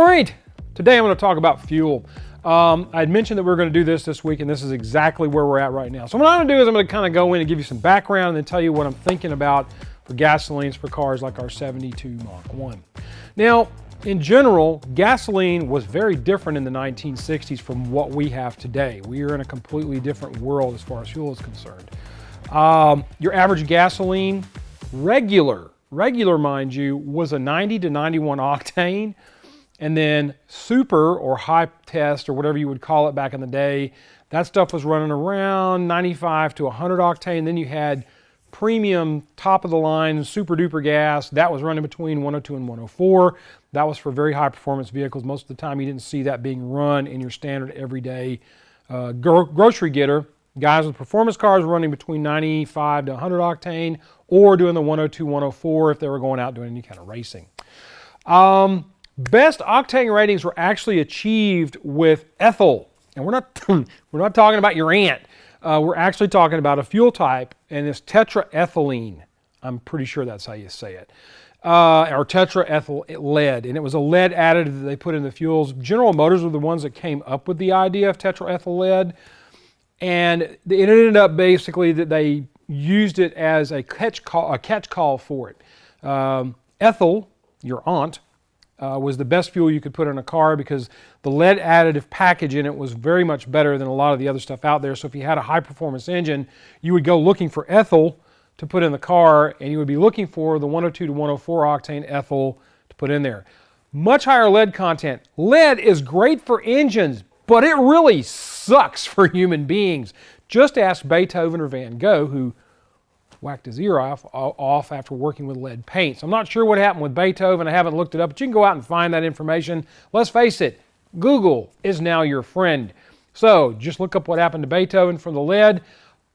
All right, today I'm going to talk about fuel. I'd mentioned that we were going to do this week, and this is exactly where we're at right now. So what I'm going to do is I'm going to kind of go in and give you some background and then tell you what I'm thinking about for gasolines for cars like our 72 Mach 1. Now, in general, gasoline was very different in the 1960s from what we have today. We are in a completely different world as far as fuel is concerned. Your average gasoline, regular mind you, was a 90 to 91 octane. And then super or high test or whatever you would call it back in the day, that stuff was running around 95 to 100 octane. Then you had premium top of the line super duper gas. That was running between 102 and 104. That was for very high performance vehicles. Most of the time you didn't see that being run in your standard everyday grocery getter. Guys with performance cars were running between 95 to 100 octane or doing the 102, 104 if they were going out doing any kind of racing. Best octane ratings were actually achieved with ethyl, and we're not talking about your aunt. We're actually talking about a fuel type, and it's tetraethylene. I'm pretty sure that's how you say it, or tetraethyl lead, and it was a lead additive that they put in the fuels. General Motors were the ones that came up with the idea of tetraethyl lead, and it ended up basically that they used it as a catch call for it. Ethyl, your aunt, was the best fuel you could put in a car because the lead additive package in it was very much better than a lot of the other stuff out there. So if you had a high performance engine, you would go looking for ethyl to put in the car, and you would be looking for the 102 to 104 octane ethyl to put in there. Much higher lead content. Lead is great for engines, but it really sucks for human beings. Just ask Beethoven or Van Gogh, who whacked his ear off after working with lead paints. I'm not sure what happened with Beethoven. I haven't looked it up, but you can go out and find that information. Let's face it, Google is now your friend. So just look up what happened to Beethoven from the lead.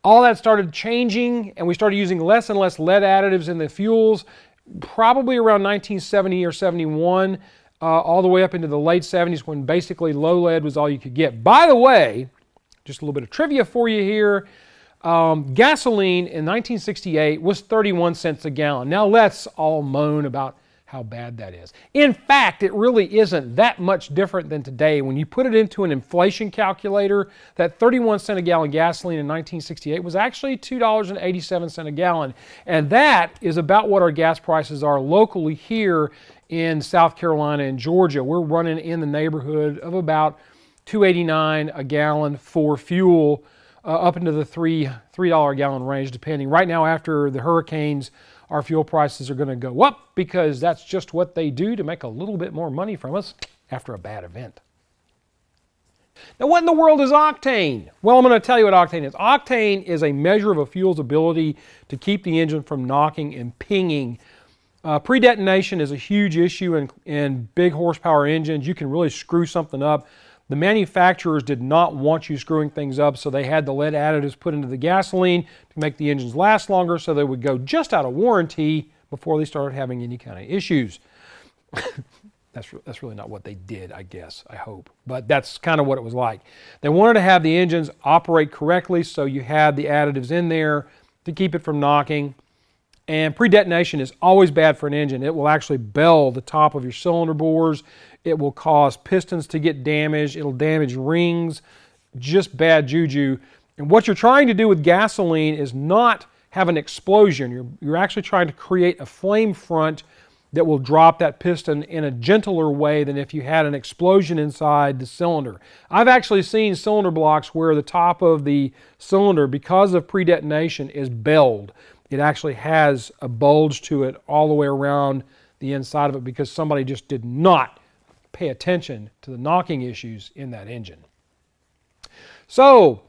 All that started changing, and we started using less and less lead additives in the fuels, probably around 1970 or 71, all the way up into the late 70s when basically low lead was all you could get. By the way, just a little bit of trivia for you here. Gasoline in 1968 was 31 cents a gallon. Now let's all moan about how bad that is. In fact, it really isn't that much different than today. When you put it into an inflation calculator, that 31 cent a gallon gasoline in 1968 was actually $2.87 a gallon. And that is about what our gas prices are locally here in South Carolina and Georgia. We're running in the neighborhood of about $2.89 a gallon for fuel. Up into the $3 a gallon range, depending. Right now, after the hurricanes, our fuel prices are going to go up because that's just what they do to make a little bit more money from us after a bad event. Now, what in the world is octane? Well, I'm going to tell you what octane is. Octane is a measure of a fuel's ability to keep the engine from knocking and pinging. Pre-detonation is a huge issue in big horsepower engines. You can really screw something up. The manufacturers did not want you screwing things up, so they had the lead additives put into the gasoline to make the engines last longer so they would go just out of warranty before they started having any kind of issues. That's really not what they did, I guess, I hope. But that's kind of what it was like. They wanted to have the engines operate correctly, so you had the additives in there to keep it from knocking. And pre-detonation is always bad for an engine. It will actually bell the top of your cylinder bores. It will cause pistons to get damaged. It'll damage rings. Just bad juju. And what you're trying to do with gasoline is not have an explosion. You're actually trying to create a flame front that will drop that piston in a gentler way than if you had an explosion inside the cylinder. I've actually seen cylinder blocks where the top of the cylinder, because of pre-detonation, is belled. It actually has a bulge to it all the way around the inside of it because somebody just did not pay attention to the knocking issues in that engine. So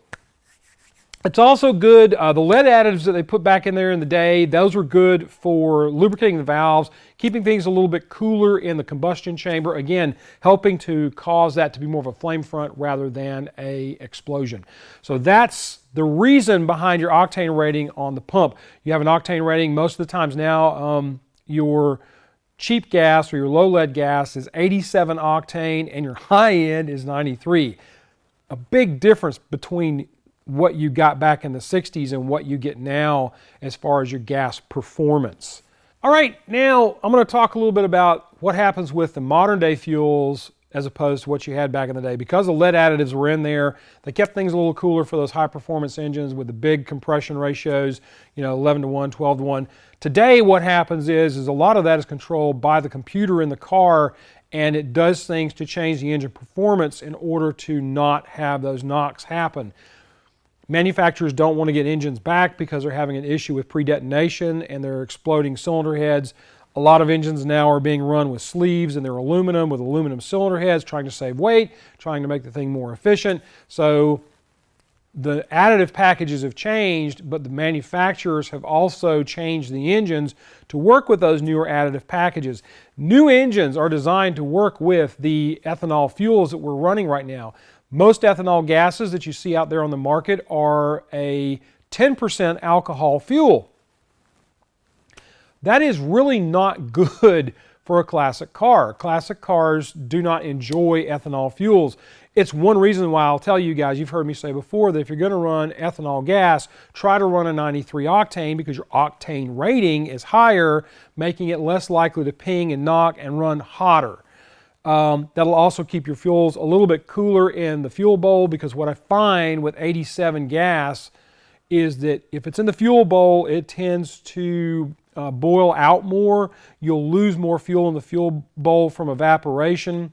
it's also good, the lead additives that they put back in there in the day, those were good for lubricating the valves, keeping things a little bit cooler in the combustion chamber, again, helping to cause that to be more of a flame front rather than an explosion. So that's the reason behind your octane rating on the pump. You have an octane rating most of the times now, your cheap gas or your low lead gas is 87 octane and your high end is 93. A big difference between what you got back in the 60s and what you get now as far as your gas performance. All right, now I'm going to talk a little bit about what happens with the modern day fuels as opposed to what you had back in the day. Because the lead additives were in there, they kept things a little cooler for those high performance engines with the big compression ratios, 11 to 1, 12 to 1. Today what happens is a lot of that is controlled by the computer in the car, and it does things to change the engine performance in order to not have those knocks happen. Manufacturers don't want to get engines back because they're having an issue with pre-detonation and they're exploding cylinder heads. A lot of engines now are being run with sleeves and they're aluminum with aluminum cylinder heads, trying to save weight, trying to make the thing more efficient. So the additive packages have changed, but the manufacturers have also changed the engines to work with those newer additive packages. New engines are designed to work with the ethanol fuels that we're running right now. Most ethanol gases that you see out there on the market are a 10% alcohol fuel. That is really not good for a classic car. Classic cars do not enjoy ethanol fuels. It's one reason why I'll tell you guys, you've heard me say before, that if you're going to run ethanol gas, try to run a 93 octane because your octane rating is higher, making it less likely to ping and knock and run hotter. That'll also keep your fuels a little bit cooler in the fuel bowl, because what I find with 87 gas is that if it's in the fuel bowl, it tends to boil out more. You'll lose more fuel in the fuel bowl from evaporation.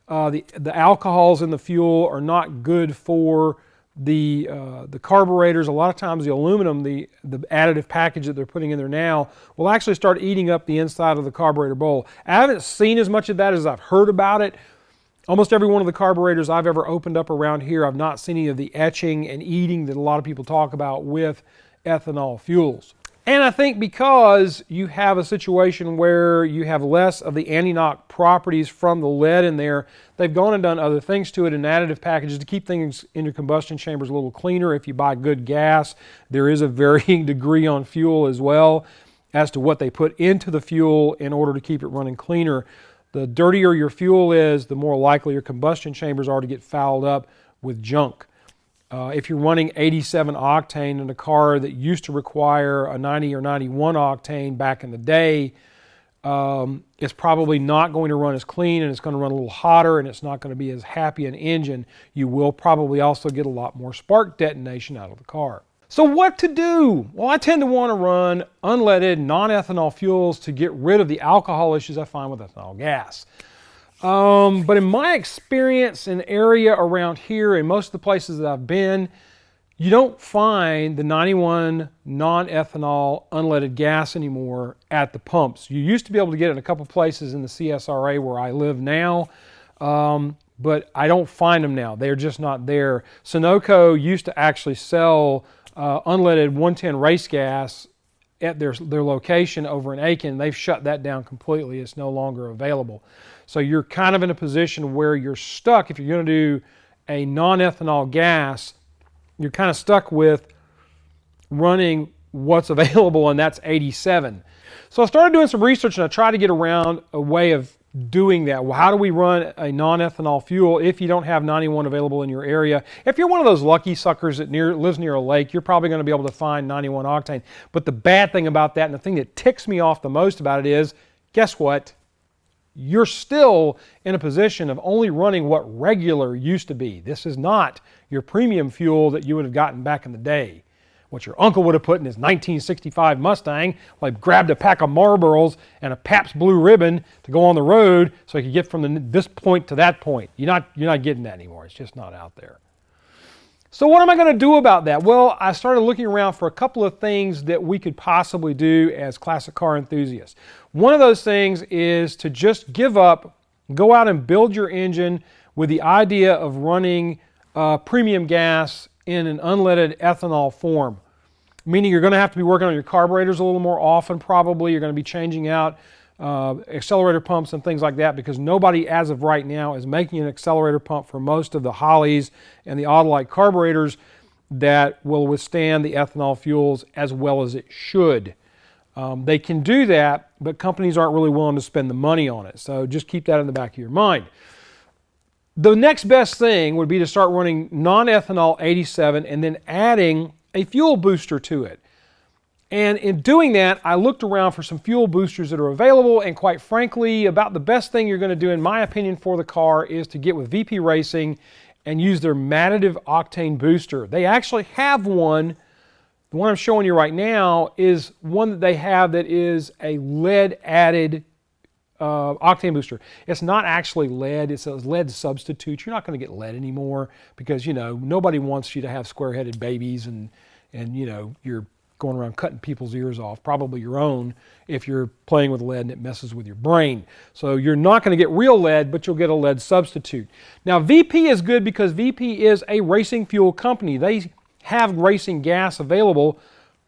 The alcohols in the fuel are not good for the carburetors. A lot of times the aluminum, the additive package that they're putting in there now, will actually start eating up the inside of the carburetor bowl. I haven't seen as much of that as I've heard about it. Almost every one of the carburetors I've ever opened up around here, I've not seen any of the etching and eating that a lot of people talk about with ethanol fuels. And I think because you have a situation where you have less of the anti-knock properties from the lead in there, they've gone and done other things to it in additive packages to keep things in your combustion chambers a little cleaner. If you buy good gas, there is a varying degree on fuel as well as to what they put into the fuel in order to keep it running cleaner. The dirtier your fuel is, the more likely your combustion chambers are to get fouled up with junk. If you're running 87 octane in a car that used to require a 90 or 91 octane back in the day, it's probably not going to run as clean, and it's going to run a little hotter, and it's not going to be as happy an engine. You will probably also get a lot more spark detonation out of the car. So what to do? Well, I tend to want to run unleaded, non-ethanol fuels to get rid of the alcohol issues I find with ethanol gas. But in my experience in the area around here and most of the places that I've been, you don't find the 91 non-ethanol unleaded gas anymore at the pumps. You used to be able to get it in a couple places in the CSRA where I live now, but I don't find them now. They're just not there. Sunoco used to actually sell unleaded 110 race gas at their location over in Aiken. They've shut that down completely. It's no longer available. So you're kind of in a position where you're stuck. If you're going to do a non-ethanol gas, you're kind of stuck with running what's available, and that's 87. So I started doing some research, and I tried to get around a way of doing that. Well, how do we run a non-ethanol fuel if you don't have 91 available in your area? If you're one of those lucky suckers that lives near a lake, you're probably going to be able to find 91 octane. But the bad thing about that, and the thing that ticks me off the most about it is, guess what? You're still in a position of only running what regular used to be. This is not your premium fuel that you would have gotten back in the day. What your uncle would have put in his 1965 Mustang, well, he grabbed a pack of Marlboros and a Pabst Blue Ribbon to go on the road so he could get from this point to that point. You're not getting that anymore. It's just not out there. So what am I going to do about that? Well, I started looking around for a couple of things that we could possibly do as classic car enthusiasts. One of those things is to just give up, go out and build your engine with the idea of running premium gas in an unleaded ethanol form. Meaning you're going to have to be working on your carburetors a little more often probably. You're going to be changing out accelerator pumps and things like that, because nobody as of right now is making an accelerator pump for most of the Holleys and the Autolite carburetors that will withstand the ethanol fuels as well as it should. They can do that, but companies aren't really willing to spend the money on it. So just keep that in the back of your mind. The next best thing would be to start running non-ethanol 87 and then adding a fuel booster to it. And in doing that, I looked around for some fuel boosters that are available, and quite frankly, about the best thing you're going to do, in my opinion, for the car is to get with VP Racing and use their additive octane booster. They actually have one. The one I'm showing you right now is one that they have that is a lead-added octane booster. It's not actually lead, it's a lead substitute. You're not going to get lead anymore because, you know, nobody wants you to have square-headed babies and you know, you're going around cutting people's ears off, probably your own, if you're playing with lead and it messes with your brain. So you're not going to get real lead, but you'll get a lead substitute. Now VP is good because VP is a racing fuel company. They have racing gas available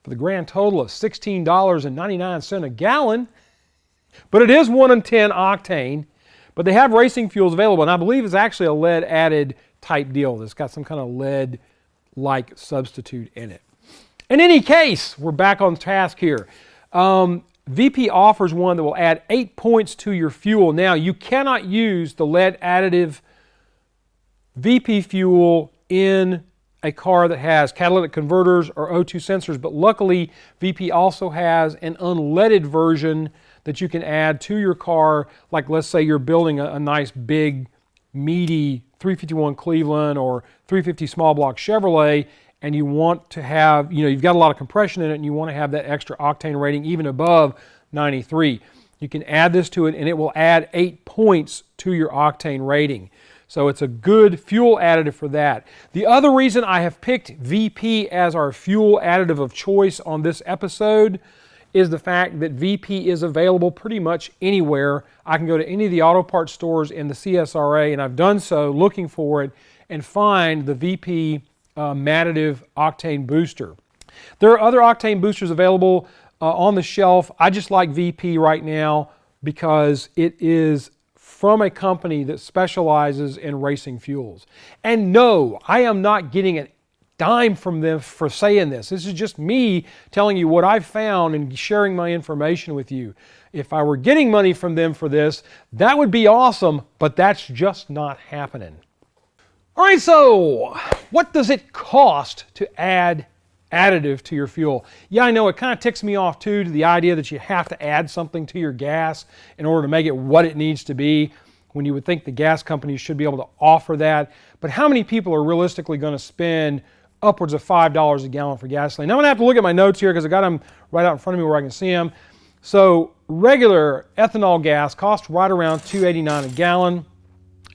for the grand total of $16.99 a gallon, but it is 1 in 10 octane, but they have racing fuels available, and I believe it's actually a lead added type deal that's got some kind of lead-like substitute in it. In any case, we're back on task here. VP offers one that will add 8 points to your fuel. Now, you cannot use the lead additive VP fuel in a car that has catalytic converters or O2 sensors, but luckily VP also has an unleaded version that you can add to your car. Like, let's say you're building a nice big meaty 351 Cleveland or 350 small block Chevrolet, and you want to have, you know, you've got a lot of compression in it and you want to have that extra octane rating even above 93. You can add this to it and it will add 8 points to your octane rating. So it's a good fuel additive for that. The other reason I have picked VP as our fuel additive of choice on this episode is the fact that VP is available pretty much anywhere. I can go to any of the auto parts stores in the CSRA, and I've done so looking for it, and find the VP additive octane booster. There are other octane boosters available on the shelf. I just like VP right now because it is from a company that specializes in racing fuels. And no, I am not getting a dime from them for saying this. This is just me telling you what I've found and sharing my information with you. If I were getting money from them for this, that would be awesome, but that's just not happening. All right, so what does it cost to add additive to your fuel? Yeah, I know it kind of ticks me off too, to the idea that you have to add something to your gas in order to make it what it needs to be, when you would think the gas companies should be able to offer that. But how many people are realistically going to spend upwards of $5 a gallon for gasoline? Now I'm going to have to look at my notes here because I got them right out in front of me where I can see them. So regular ethanol gas costs right around $2.89 a gallon.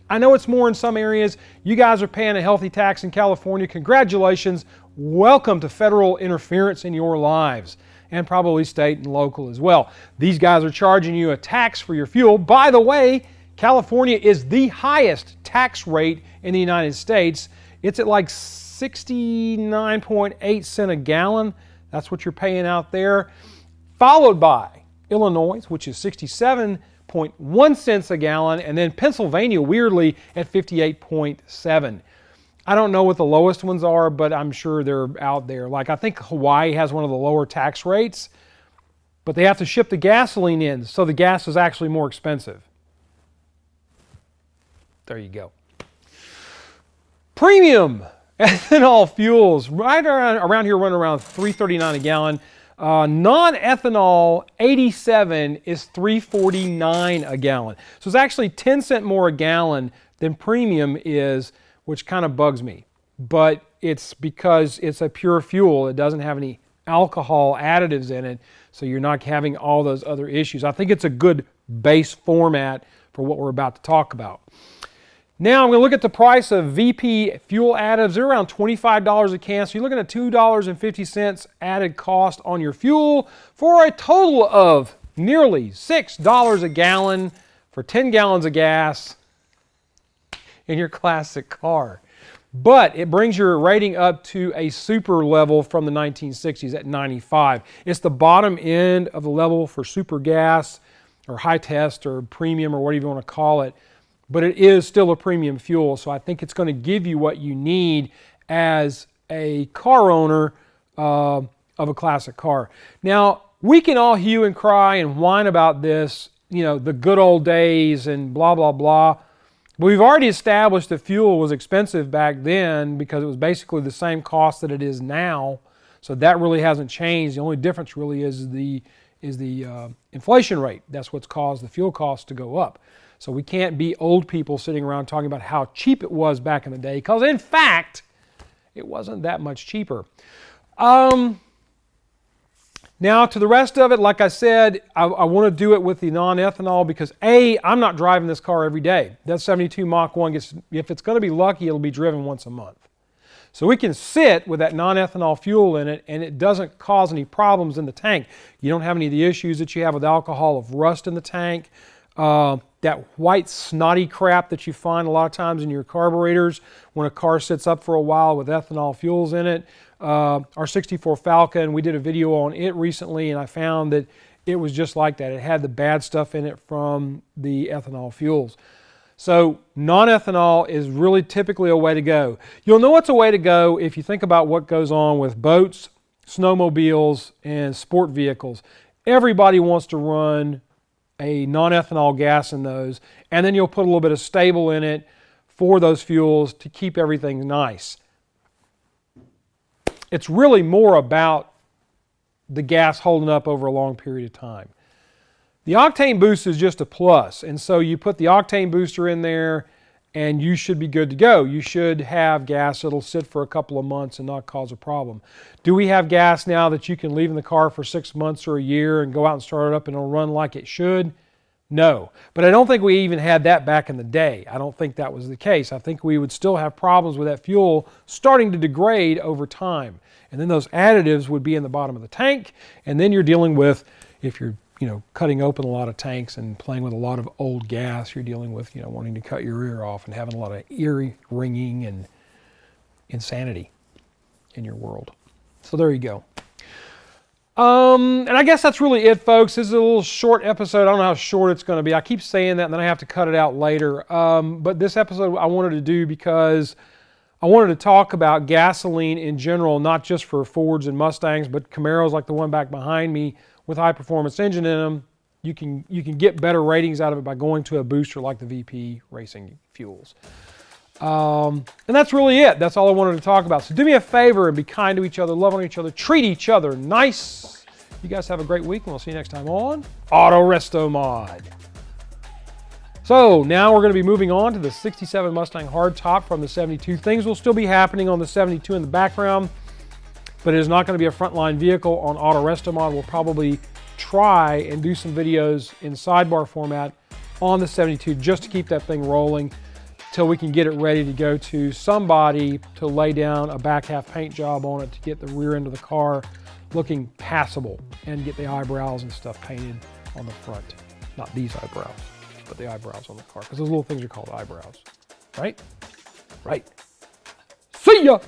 I know it's more in some areas. You guys are paying a healthy tax in California. Congratulations. Welcome to federal interference in your lives, and probably state and local as well. These guys are charging you a tax for your fuel. By the way, California is the highest tax rate in the United States. It's at like 69.8 cents a gallon. That's what you're paying out there. Followed by Illinois, which is 67.1 cents a gallon, and then Pennsylvania, weirdly, at 58.7. I don't know what the lowest ones are, but I'm sure they're out there. Like, I think Hawaii has one of the lower tax rates, but they have to ship the gasoline in, so the gas is actually more expensive. There you go. Premium ethanol fuels, right around here, running around $3.39 a gallon. Non-ethanol 87 is $3.49 a gallon. So it's actually 10 cents more a gallon than premium is, which kind of bugs me. But it's because it's a pure fuel. It doesn't have any alcohol additives in it, so you're not having all those other issues. I think it's a good base format for what we're about to talk about. Now I'm going to look at the price of VP fuel additives. They're around $25 a can, so you're looking at $2.50 added cost on your fuel for a total of nearly $6 a gallon for 10 gallons of gas in your classic car. But it brings your rating up to a super level from the 1960s at 95. It's the bottom end of the level for super gas or high test or premium or whatever you want to call it. But it is still a premium fuel, so I think it's going to give you what you need as a car owner of a classic car. Now, we can all hue and cry and whine about this, you know, the good old days and blah, blah, blah. But we've already established that fuel was expensive back then because it was basically the same cost that it is now. So that really hasn't changed. The only difference really is the inflation rate. That's what's caused the fuel costs to go up. So we can't be old people sitting around talking about how cheap it was back in the day, because in fact, it wasn't that much cheaper. Now to the rest of it, like I said, I want to do it with the non-ethanol because I'm not driving this car every day. That 72 Mach 1 if it's going to be lucky, it'll be driven once a month. So we can sit with that non-ethanol fuel in it and it doesn't cause any problems in the tank. You don't have any of the issues that you have with alcohol of rust in the tank. That white snotty crap that you find a lot of times in your carburetors when a car sits up for a while with ethanol fuels in it. Our 64 Falcon, we did a video on it recently and I found that it was just like that. It had the bad stuff in it from the ethanol fuels. So non-ethanol is really typically a way to go. You'll know it's a way to go if you think about what goes on with boats, snowmobiles, and sport vehicles. Everybody wants to run a non-ethanol gas in those, and then you'll put a little bit of stable in it for those fuels to keep everything nice. It's really more about the gas holding up over a long period of time. The octane boost is just a plus, and so you put the octane booster in there and you should be good to go. You should have gas that'll sit for a couple of months and not cause a problem. Do we have gas now that you can leave in the car for 6 months or a year and go out and start it up and it'll run like it should? No. But I don't think we even had that back in the day. I don't think that was the case. I think we would still have problems with that fuel starting to degrade over time. And then those additives would be in the bottom of the tank, and then you're dealing with, if you're cutting open a lot of tanks and playing with a lot of old gas, you're dealing with, wanting to cut your ear off and having a lot of ear ringing and insanity in your world. So there you go. And I guess that's really it, folks. This is a little short episode. I don't know how short it's going to be. I keep saying that and then I have to cut it out later. But this episode I wanted to do because I wanted to talk about gasoline in general, not just for Fords and Mustangs, but Camaros like the one back behind me with high performance engine in them. You can get better ratings out of it by going to a booster like the VP Racing Fuels. And that's really it. That's all I wanted to talk about. So do me a favor and be kind to each other, love on each other, treat each other nice. You guys have a great week and we'll see you next time on Autorestomod. So now we're going to be moving on to the 67 Mustang hardtop from the 72. Things will still be happening on the 72 in the background, but it is not going to be a frontline vehicle on Autorestomod. We'll probably try and do some videos in sidebar format on the 72 just to keep that thing rolling till we can get it ready to go to somebody to lay down a back half paint job on it to get the rear end of the car looking passable and get the eyebrows and stuff painted on the front. Not these eyebrows, but the eyebrows on the car, because those little things are called eyebrows, right? Right. See ya!